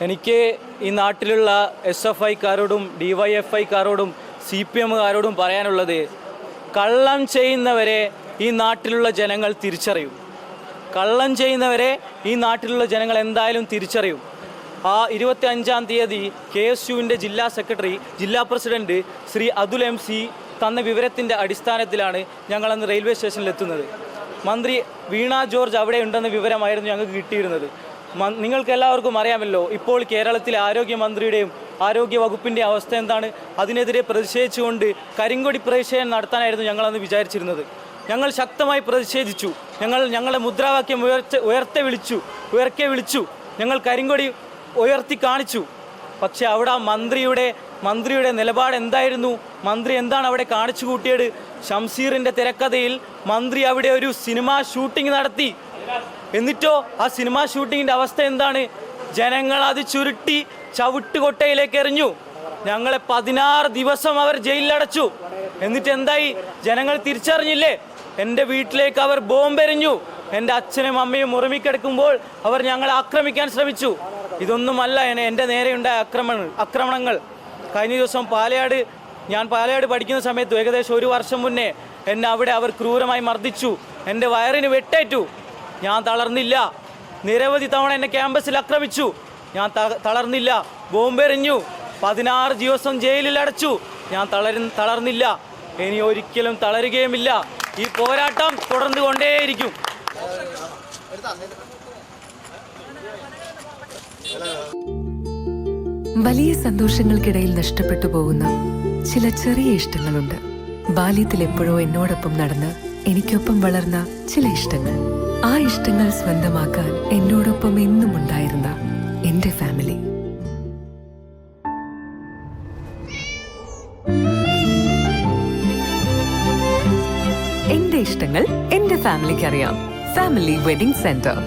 എനിക്ക് ഈ നാട്ടിലുള്ള SFIക്കാരോടും DYFIക്കാരോടും CPMകാരോടും പറയാനുള്ളത്, കള്ളം ചെയ്യുന്നവരെ ഈ നാട്ടിലുള്ള ജനങ്ങൾ തിരിച്ചറിയും. കള്ളം ചെയ്യുന്നവരെ ഈ നാട്ടിലുള്ള ജനങ്ങൾ എന്തായാലും തിരിച്ചറിയും. ആ 25-ാം തീയതി KSUവിൻ്റെ ജില്ലാ സെക്രട്ടറി, ജില്ലാ പ്രസിഡന്റ് ശ്രീ അതുൽ MC തന്ന വിവരത്തിൻ്റെ അടിസ്ഥാനത്തിലാണ് ഞങ്ങളന്ന് റെയിൽവേ സ്റ്റേഷനിലെത്തുന്നത്. മന്ത്രി വീണ ജോർജ് അവിടെ ഉണ്ടെന്ന വിവരമായിരുന്നു ഞങ്ങൾക്ക് കിട്ടിയിരുന്നത്. നിങ്ങൾക്ക് എല്ലാവർക്കും അറിയാമല്ലോ, ഇപ്പോൾ കേരളത്തിലെ ആരോഗ്യമന്ത്രിയുടെയും ആരോഗ്യ വകുപ്പിൻ്റെ അവസ്ഥ എന്താണ്. അതിനെതിരെ പ്രതിഷേധിച്ചുകൊണ്ട് കരിങ്കൊടി പ്രതിഷേധം നടത്താനായിരുന്നു ഞങ്ങളന്ന് വിചാരിച്ചിരുന്നത്. ഞങ്ങൾ ശക്തമായി പ്രതിഷേധിച്ചു. ഞങ്ങളുടെ മുദ്രാവാക്യം ഉയർക്കെ വിളിച്ചു. ഞങ്ങൾ കരിങ്കൊടി ഉയർത്തി കാണിച്ചു. പക്ഷേ അവിടെ മന്ത്രിയുടെ നിലപാട് എന്തായിരുന്നു? മന്ത്രി എന്താണ് അവിടെ കാണിച്ചു കൂട്ടിയത്? ഷംസീറിൻ്റെ തിരക്കഥയിൽ മന്ത്രി അവിടെ ഒരു സിനിമാ ഷൂട്ടിംഗ് നടത്തി. എന്നിട്ടോ ആ സിനിമാ ഷൂട്ടിങ്ങിൻ്റെ അവസ്ഥ എന്താണ്? ജനങ്ങൾ അത് ചുരുട്ടി ചവിട്ടുകൊട്ടയിലേക്ക് എറിഞ്ഞു. ഞങ്ങളെ 16 ദിവസം അവർ ജയിലിലടച്ചു. എന്നിട്ട് എന്തായി? ജനങ്ങൾ തിരിച്ചറിഞ്ഞില്ലേ? എൻ്റെ വീട്ടിലേക്ക് അവർ ബോംബെറിഞ്ഞു. എൻ്റെ അച്ഛനും അമ്മയും ഉറമിക്കിടക്കുമ്പോൾ അവർ ഞങ്ങളെ ആക്രമിക്കാൻ ശ്രമിച്ചു. ഇതൊന്നുമല്ല എൻ്റെ നേരെയുണ്ടായ ആക്രമണങ്ങൾ. കഴിഞ്ഞ ദിവസം ഞാൻ പാലയാട് പഠിക്കുന്ന സമയത്ത് ഏകദേശം 1 വർഷം മുന്നേ എന്നെ അവിടെ അവർ ക്രൂരമായി മർദ്ദിച്ചു. എൻ്റെ വയറിന് വെട്ടേറ്റു. ഞാൻ തളർന്നില്ല. നിരവധി തവണ എന്നെ ക്യാമ്പസിൽ ആക്രമിച്ചു. ഞാൻ തളർന്നില്ല. ബോംബെറിഞ്ഞു. 16 ദിവസം ജയിലിൽ അടച്ചു. ഞാൻ തളർന്നില്ല. ഇനി ഒരിക്കലും തളരുകയുമില്ല. ഈ പോരാട്ടം തുടർന്നു കൊണ്ടേയിരിക്കും. വലിയ സന്തോഷങ്ങൾക്കിടയിൽ നഷ്ടപ്പെട്ടു പോകുന്ന ചില ചെറിയ ഇഷ്ടങ്ങളുണ്ട്. ബാല്യത്തിൽ എപ്പോഴോ എന്നോടൊപ്പം നടന്ന് എനിക്കൊപ്പം വളർന്ന ചില ഇഷ്ടങ്ങൾ. ആ ഇഷ്ടങ്ങൾ സ്വന്തമാക്കാൻ എന്നോടൊപ്പം എന്നും ഉണ്ടായിരുന്ന എന്റെ ഫാമിലി. എന്റെ ഇഷ്ടങ്ങൾ എന്റെ ഫാമിലിക്ക് അറിയാം. Family wedding centre.